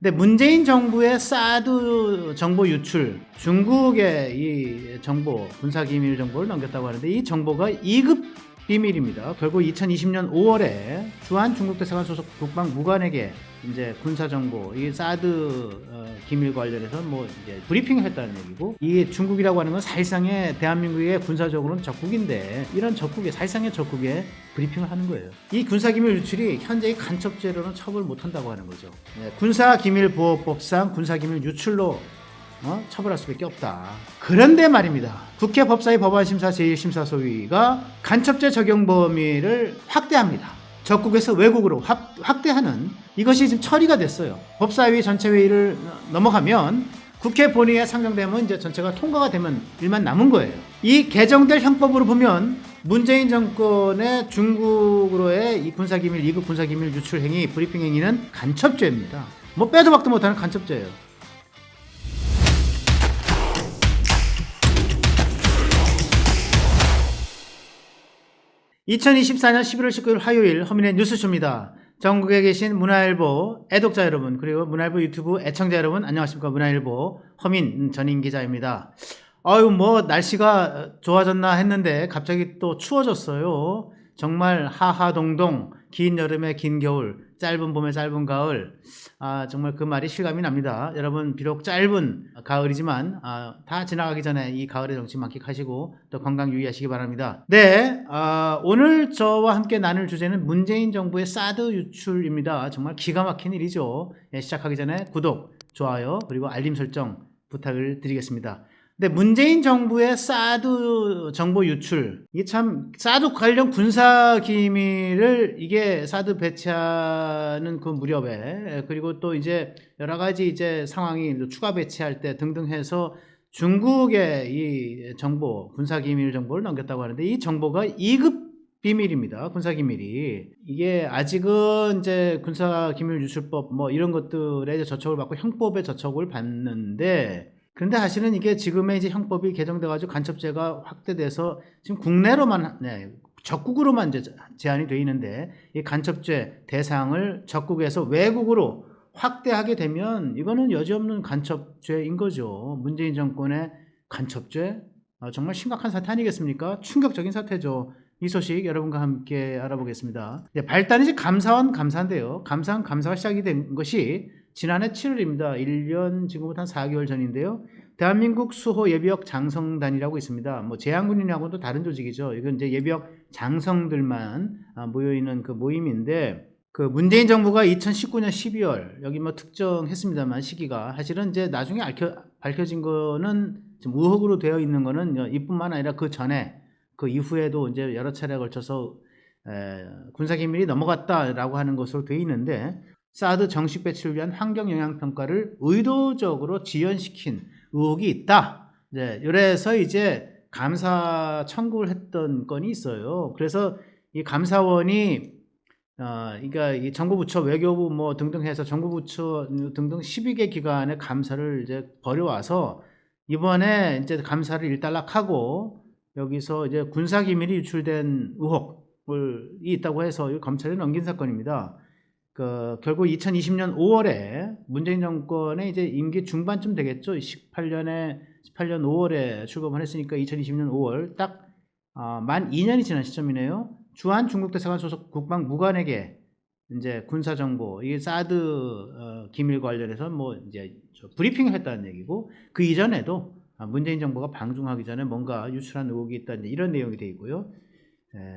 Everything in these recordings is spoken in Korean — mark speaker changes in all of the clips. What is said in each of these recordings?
Speaker 1: 근데 문재인 정부의 사드 정보 유출, 중국의 이 정보, 군사기밀 정보를 넘겼다고 하는데 이 정보가 2급 비밀입니다. 결국 2020년 5월에 주한 중국 대사관 소속 국방무관에게 이제 군사 정보, 이 사드 기밀 관련해서 뭐 이제 브리핑을 했다는 얘기고, 이 중국이라고 하는 건 사실상의 대한민국의 군사적으로는 적국인데 이런 적국에 사실상의 적국에 브리핑을 하는 거예요. 이 군사기밀 유출이 현재의 간첩죄로는 처벌 못한다고 하는 거죠. 군사기밀보호법상 군사기밀 유출로 처벌할 수밖에 없다. 그런데 말입니다. 국회 법사위 법안심사 제1심사소위가 간첩죄 적용 범위를 확대합니다. 적국에서 외국으로 확대하는 이것이 지금 처리가 됐어요. 법사위 전체 회의를 넘어가면 국회 본회의에 상정되면 이제 전체가 통과가 되면 일만 남은 거예요. 이 개정될 형법으로 보면 문재인 정권의 중국으로의 이 군사기밀 2급 군사기밀 유출 행위, 브리핑 행위는 간첩죄입니다. 뭐 빼도 박도 못하는 간첩죄예요. (2024년 11월 19일) 화요일 허민의 뉴스쇼입니다. 전국에 계신 문화일보 애독자 여러분, 그리고 문화일보 유튜브 애청자 여러분, 안녕하십니까. 문화일보 허민 전임 기자입니다. 뭐 날씨가 좋아졌나 했는데 갑자기 또 추워졌어요. 정말 하하동동, 긴 여름에 긴 겨울, 짧은 봄에 짧은 가을. 정말 그 말이 실감이 납니다. 여러분, 비록 짧은 가을이지만 다 지나가기 전에 이 가을의 정치 만끽하시고 또 건강 유의하시기 바랍니다. 네, 오늘 저와 함께 나눌 주제는 문재인 정부의 사드 유출입니다. 정말 기가 막힌 일이죠. 시작하기 전에 구독, 좋아요, 그리고 알림 설정 부탁을 드리겠습니다. 근데 문재인 정부의 사드 정보 유출, 이게 참 사드 관련 군사 기밀을 이게 사드 배치하는 그 무렵에, 그리고 또 이제 여러 가지 이제 상황이 추가 배치할 때 등등 해서 중국의 이 정보, 군사 기밀 정보를 넘겼다고 하는데 이 정보가 2급 비밀입니다. 군사 기밀이. 이게 아직은 이제 군사 기밀 유출법 뭐 이런 것들에 저촉을 받고 형법에 저촉을 받는데, 그런데 사실은 이게 지금의 이제 형법이 개정돼가지고 간첩죄가 확대돼서 지금 국내로만, 적국으로만 이제 제한이 되어 있는데, 이 간첩죄 대상을 적국에서 외국으로 확대하게 되면 이거는 여지없는 간첩죄인 거죠. 문재인 정권의 간첩죄, 정말 심각한 사태 아니겠습니까? 충격적인 사태죠. 이 소식 여러분과 함께 알아보겠습니다. 발단이 이제 감사원 감사인데요. 감사가 시작이 된 것이 지난해 7월입니다. 1년 지금부터 한 4개월 전인데요. 대한민국 수호 예비역 장성단이라고 있습니다. 뭐 제한군인하고는 또 다른 조직이죠. 이건 이제 예비역 장성들만 모여있는 그 모임인데, 그 문재인 정부가 2019년 12월 여기 뭐 특정했습니다만 시기가, 사실은 이제 나중에 밝혀진 거는 지금 의혹으로 되어 있는 거는 이뿐만 아니라 그 전에 그 이후에도 이제 여러 차례에 걸쳐서 군사기밀이 넘어갔다라고 하는 것으로 되어 있는데, 사드 정식 배치를 위한 환경영향평가를 의도적으로 지연시킨 의혹이 있다. 이래서 이제 감사 청구를 했던 건이 있어요. 그래서 이 감사원이 그러니까 이 정부부처, 외교부 뭐 등등 해서 정부부처 등등 12개 기관의 감사를 이제 벌여와서 이번에 이제 감사를 일단락하고 여기서 이제 군사기밀이 유출된 의혹이 있다고 해서 검찰에 넘긴 사건입니다. 결국 2020년 5월에 문재인 정권의 이제 임기 중반쯤 되겠죠. 18년 5월에 출범을 했으니까 2020년 5월 딱 만 2년이 지난 시점이네요. 주한 중국 대사관 소속 국방무관에게 이제 군사 정보, 이게 사드 기밀 관련해서 뭐 이제 브리핑을 했다는 얘기고, 그 이전에도 문재인 정부가 방중하기 전에 뭔가 유출한 의혹이 있다, 이런 내용이 되어 있고요.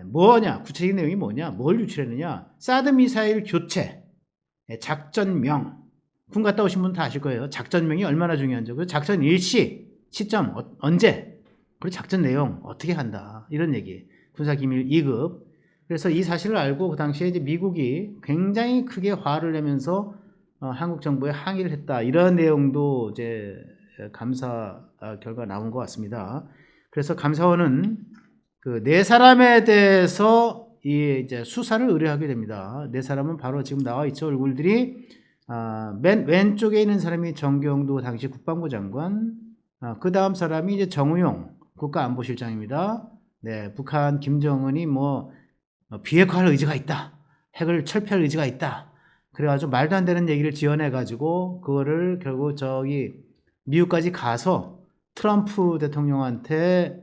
Speaker 1: 뭐냐, 구체적인 내용이 뭐냐, 뭘 유출했느냐, 사드 미사일 교체, 작전명, 군 갔다 오신 분 다 아실 거예요. 작전명이 얼마나 중요한지, 그 작전 일시, 시점, 언제, 그리고 작전 내용 어떻게 한다, 이런 얘기. 군사기밀 2급. 그래서 이 사실을 알고 그 당시에 이제 미국이 굉장히 크게 화를 내면서 한국 정부에 항의를 했다, 이런 내용도 이제 감사 결과 나온 것 같습니다. 그래서 감사원은 그 네 사람에 대해서 이제 수사를 의뢰하게 됩니다. 네 사람은 바로 지금 나와 있죠. 얼굴들이 맨 왼쪽에 있는 사람이 정경도 당시 국방부 장관, 그 다음 사람이 이제 정우용 국가안보실장입니다. 네, 북한 김정은이 뭐 비핵화할 의지가 있다, 핵을 철폐할 의지가 있다, 그래가지고 말도 안 되는 얘기를 지어내가지고 그거를 결국 저기 미국까지 가서 트럼프 대통령한테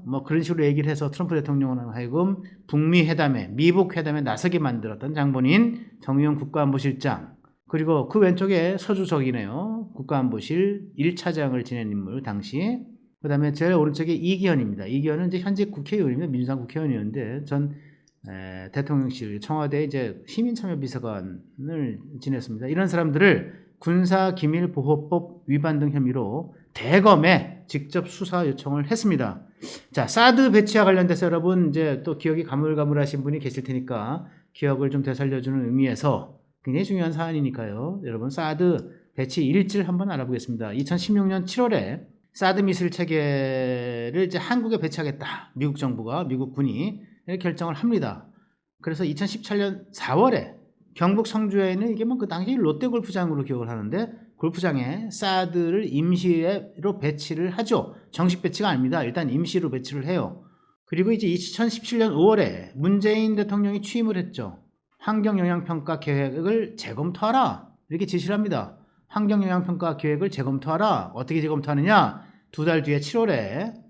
Speaker 1: 뭐 그런 식으로 얘기를 해서 트럼프 대통령은 하여금 북미 회담에 미북 회담에 나서게 만들었던 장본인 정의용 국가안보실장, 그리고 그 왼쪽에 서주석이네요. 국가안보실 1차장을 지낸 인물 당시. 그 다음에 제일 오른쪽에 이기현입니다. 이기현은 이제 현직 국회의원입니다. 민주당 국회의원이었는데 전 대통령실 청와대 이제 시민참여비서관을 지냈습니다. 이런 사람들을 군사기밀보호법 위반 등 혐의로 대검에 직접 수사 요청을 했습니다. 자, 사드 배치와 관련돼서 여러분 이제 또 기억이 가물가물하신 분이 계실 테니까 기억을 좀 되살려주는 의미에서 굉장히 중요한 사안이니까요. 여러분 사드 배치 일지를 한번 알아보겠습니다. 2016년 7월에 사드 미사일 체계를 이제 한국에 배치하겠다. 미국 정부가, 미국 군이 결정을 합니다. 그래서 2017년 4월에 경북 성주에 있는 이게 뭐 그 당시 롯데 골프장으로 기억을 하는데 골프장에 사드를 임시로 배치를 하죠. 정식 배치가 아닙니다. 일단 임시로 배치를 해요. 그리고 이제 2017년 5월에 문재인 대통령이 취임을 했죠. 환경영향평가 계획을 재검토하라. 이렇게 지시를 합니다. 환경영향평가 계획을 재검토하라. 어떻게 재검토하느냐? 2달 뒤에 7월에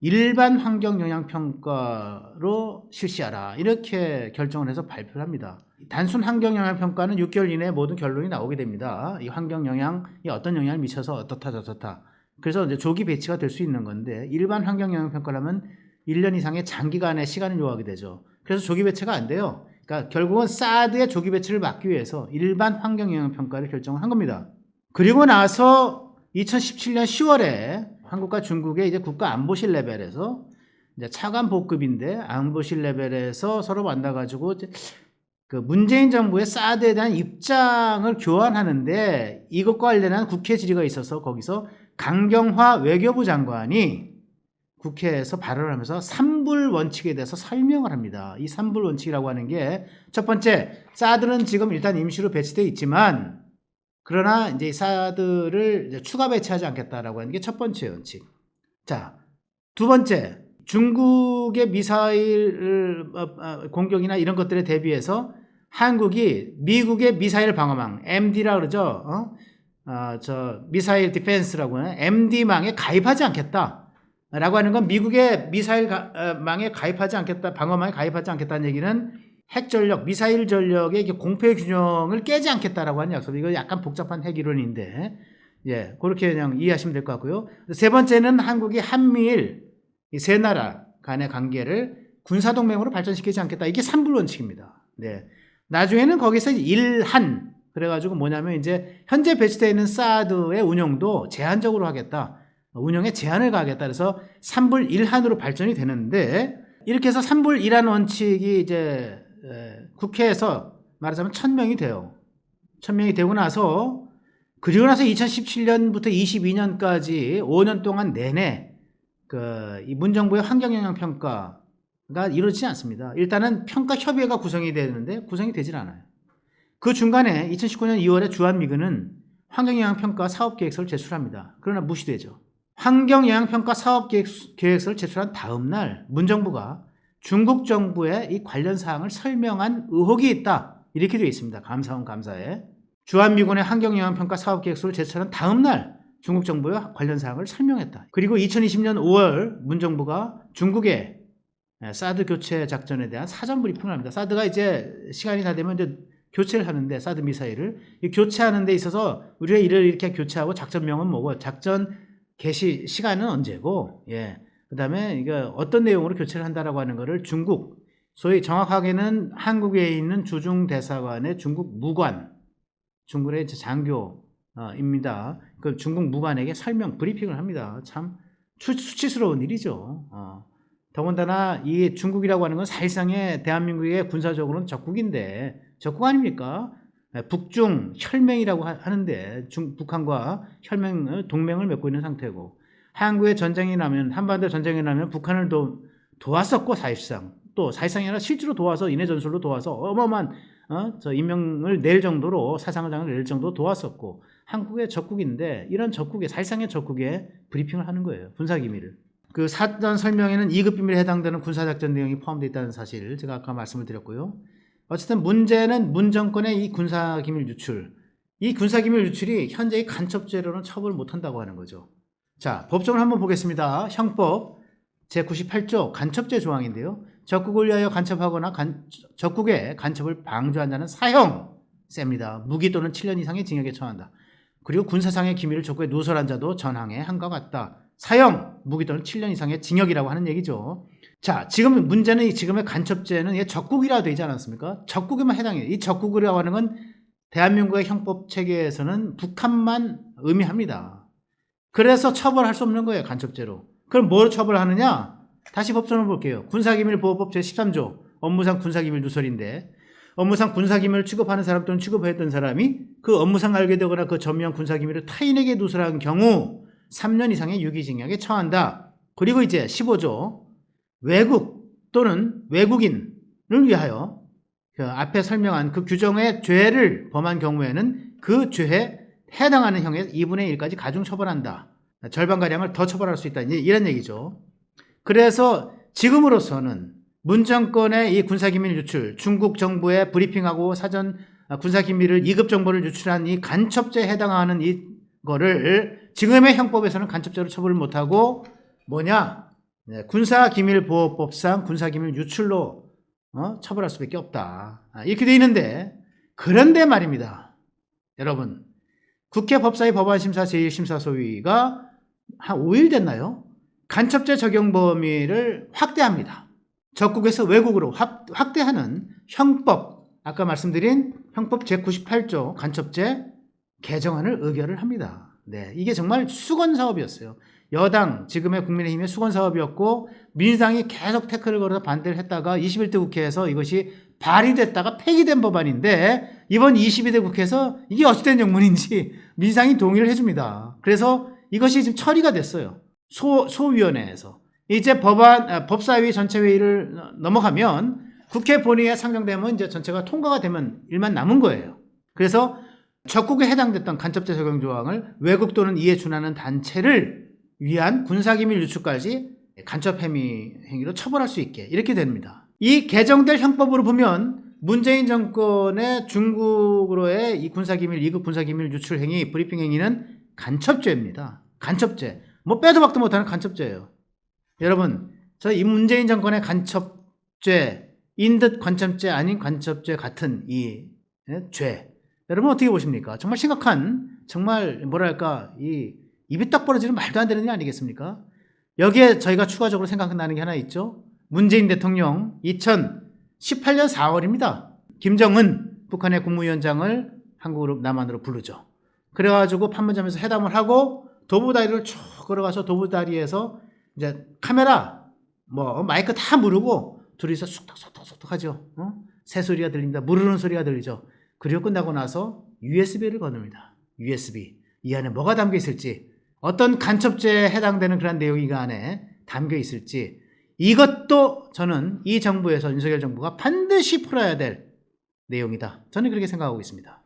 Speaker 1: 일반 환경영향평가로 실시하라. 이렇게 결정을 해서 발표를 합니다. 단순 환경영향평가는 6개월 이내에 모든 결론이 나오게 됩니다. 이 환경영향이 어떤 영향을 미쳐서 어떻다 저렇다. 그래서 이제 조기 배치가 될 수 있는 건데 일반 환경영향평가라면 1년 이상의 장기간의 시간을 요하게 되죠. 그래서 조기 배치가 안 돼요. 그러니까 결국은 사드의 조기 배치를 막기 위해서 일반 환경영향평가를 결정을 한 겁니다. 그리고 나서 2017년 10월에 한국과 중국의 이제 국가안보실 레벨에서 이제 차관 복급인데 안보실 레벨에서 서로 만나가지고 그 문재인 정부의 사드에 대한 입장을 교환하는데 이것과 관련한 국회 질의가 있어서 거기서 강경화 외교부 장관이 국회에서 발언을 하면서 3불 원칙에 대해서 설명을 합니다. 이 3불 원칙이라고 하는 게 첫 번째, 사드는 지금 일단 임시로 배치되어 있지만 그러나 이제 사드를 이제 추가 배치하지 않겠다라고 하는 게 첫 번째 원칙. 자, 두 번째, 중국의 미사일 공격이나 이런 것들에 대비해서 한국이 미국의 미사일 방어망 MD라 그러죠. 미사일 디펜스라고 하는 MD망에 가입하지 않겠다라고 하는 건 미국의 미사일 망에 가입하지 않겠다, 방어망에 가입하지 않겠다는 얘기는 핵 전력, 미사일 전력의 공포의 균형을 깨지 않겠다라고 하는 약속. 이거 약간 복잡한 핵 이론인데, 예, 그렇게 그냥 이해하시면 될 것 같고요. 세 번째는 한국이 한미일 이 세 나라 간의 관계를 군사동맹으로 발전시키지 않겠다. 이게 3불 원칙입니다. 네. 나중에는 거기서 일한, 그래가지고 뭐냐면 이제 현재 배치되어 있는 사드의 운영도 제한적으로 하겠다. 운영에 제한을 가하겠다. 그래서 3불 1한으로 발전이 되는데, 이렇게 해서 3불 1한 원칙이 이제 국회에서 말하자면 1000명이 돼요. 1000명이 되고 나서 그리고 나서 2017년부터 22년까지 5년 동안 내내 이 문정부의 환경영향평가가 이루어지지 않습니다. 일단은 평가협의회가 구성이 되는데 구성이 되질 않아요. 그 중간에 2019년 2월에 주한미군은 환경영향평가 사업계획서를 제출합니다. 그러나 무시되죠. 환경영향평가 사업계획서를 제출한 다음 날 문정부가 중국 정부의 이 관련 사항을 설명한 의혹이 있다. 이렇게 되어 있습니다. 감사원 감사에. 주한미군의 환경영향평가 사업계획서를 제출한 다음 날 중국 정부의 관련 사항을 설명했다. 그리고 2020년 5월 문정부가 중국의 사드 교체 작전에 대한 사전 브리핑을 합니다. 사드가 이제 시간이 다 되면 이제 교체를 하는데 사드 미사일을 이 교체하는 데 있어서 우리가 이렇게 교체하고 작전명은 뭐고 작전 개시 시간은 언제고, 예. 그 다음에 이게 어떤 내용으로 교체를 한다라고 하는 거를 중국, 소위 정확하게는 한국에 있는 주중 대사관의 중국 무관, 중국의 장교입니다. 그 중국 무관에게 설명, 브리핑을 합니다. 참 수치스러운 일이죠. 더군다나 이 중국이라고 하는 건 사실상의 대한민국의 군사적으로는 적국인데, 적국 아닙니까? 북중 혈맹이라고 하는데 북한과 동맹을 맺고 있는 상태고, 한국의 전쟁이 나면, 한반도 전쟁이 나면 북한을 도왔었고, 사실상 또 사실상이 아니라 실제로 도와서 인해 전술로 도와서 어마어마한 인명을 낼 정도로, 사상을 낼 정도로 도왔었고, 한국의 적국인데 이런 적국의, 사실상의 적국에 브리핑을 하는 거예요. 군사기밀을. 그 사전 설명에는 2급 비밀에 해당되는 군사작전 내용이 포함되어 있다는 사실을 제가 아까 말씀을 드렸고요. 어쨌든 문제는 문 정권의 이 군사기밀 유출, 이 군사기밀 유출이 현재 의 간첩죄로는 처벌을 못한다고 하는 거죠. 자, 법정을 한번 보겠습니다. 형법 제98조 간첩죄 조항인데요. 적국을 위하여 간첩하거나 적국의 간첩을 방조한 자는 사형 셉니다. 무기 또는 7년 이상의 징역에 처한다. 그리고 군사상의 기밀을 적국에 누설한 자도 전항에 한과 같다. 사형, 무기 또는 7년 이상의 징역이라고 하는 얘기죠. 자, 지금 문제는 지금의 간첩죄는 적국이라 되지 않았습니까? 적국에만 해당해요. 이 적국이라고 하는 건 대한민국의 형법 체계에서는 북한만 의미합니다. 그래서 처벌할 수 없는 거예요, 간첩죄로. 그럼 뭘 처벌하느냐? 다시 법조문을 볼게요. 군사기밀보호법 제13조 업무상 군사기밀 누설인데, 업무상 군사기밀을 취급하는 사람 또는 취급했던 사람이 그 업무상 알게 되거나 그 전무한 군사기밀을 타인에게 누설한 경우 3년 이상의 유기징역에 처한다. 그리고 이제 15조 외국 또는 외국인을 위하여 그 앞에 설명한 그 규정의 죄를 범한 경우에는 그 죄에 해당하는 형의 2분의 1까지 가중 처벌한다. 절반가량을 더 처벌할 수 있다. 이런 얘기죠. 그래서 지금으로서는 문 정권의 이 군사기밀 유출, 중국 정부에 브리핑하고 사전 군사기밀을 2급 정보를 유출한 이 간첩죄에 해당하는 이거를 지금의 형법에서는 간첩죄로 처벌을 못하고 뭐냐? 군사기밀보호법상 군사기밀 유출로 처벌할 수밖에 없다. 이렇게 돼 있는데, 그런데 말입니다. 여러분, 국회 법사위 법안심사 제1심사소위가 한 5일 됐나요? 간첩죄 적용 범위를 확대합니다. 적국에서 외국으로 확대하는 형법, 아까 말씀드린 형법 제98조 간첩죄 개정안을 의결을 합니다. 네, 이게 정말 수건 사업이었어요. 여당, 지금의 국민의힘의 수건 사업이었고, 민주당이 계속 태클을 걸어서 반대를 했다가 21대 국회에서 이것이 발의됐다가 폐기된 법안인데, 이번 22대 국회에서 이게 어찌된 영문인지 민주당이 동의를 해줍니다. 그래서 이것이 지금 처리가 됐어요. 소위원회에서. 이제 법사위 전체회의를 넘어가면 국회 본회의에 상정되면 이제 전체가 통과가 되면 일만 남은 거예요. 그래서 적국에 해당됐던 간첩죄 적용 조항을 외국 또는 이에 준하는 단체를 위한 군사기밀 유출까지 간첩 행위로 처벌할 수 있게 이렇게 됩니다. 이 개정될 형법으로 보면 문재인 정권의 중국으로의 이 군사기밀 2급 군사기밀 유출 행위, 브리핑 행위는 간첩죄입니다. 간첩죄. 뭐 빼도 박도 못하는 간첩죄예요. 여러분, 저 이 문재인 정권의 간첩죄인 듯 간첩죄 아닌 간첩죄 같은 이 죄. 여러분 어떻게 보십니까? 정말 심각한, 정말 뭐랄까, 입이 딱 벌어지는 말도 안 되는 일 아니겠습니까? 여기에 저희가 추가적으로 생각나는 게 하나 있죠. 문재인 대통령 2018년 4월입니다. 김정은 북한의 국무위원장을 한국으로 남한으로 부르죠. 그래가지고 판문점에서 회담을 하고 도보다리를 쭉 걸어가서 도보다리에서 이제 카메라, 마이크 다 무르고 둘이서 쑥덕쑥덕 하죠. 새소리가 들립니다. 무르는 소리가 들리죠. 그리고 끝나고 나서 USB를 거늡니다. USB. 이 안에 뭐가 담겨 있을지, 어떤 간첩죄에 해당되는 그런 내용이 그 안에 담겨 있을지, 이것도 저는 이 정부에서, 윤석열 정부가 반드시 풀어야 될 내용이다. 저는 그렇게 생각하고 있습니다.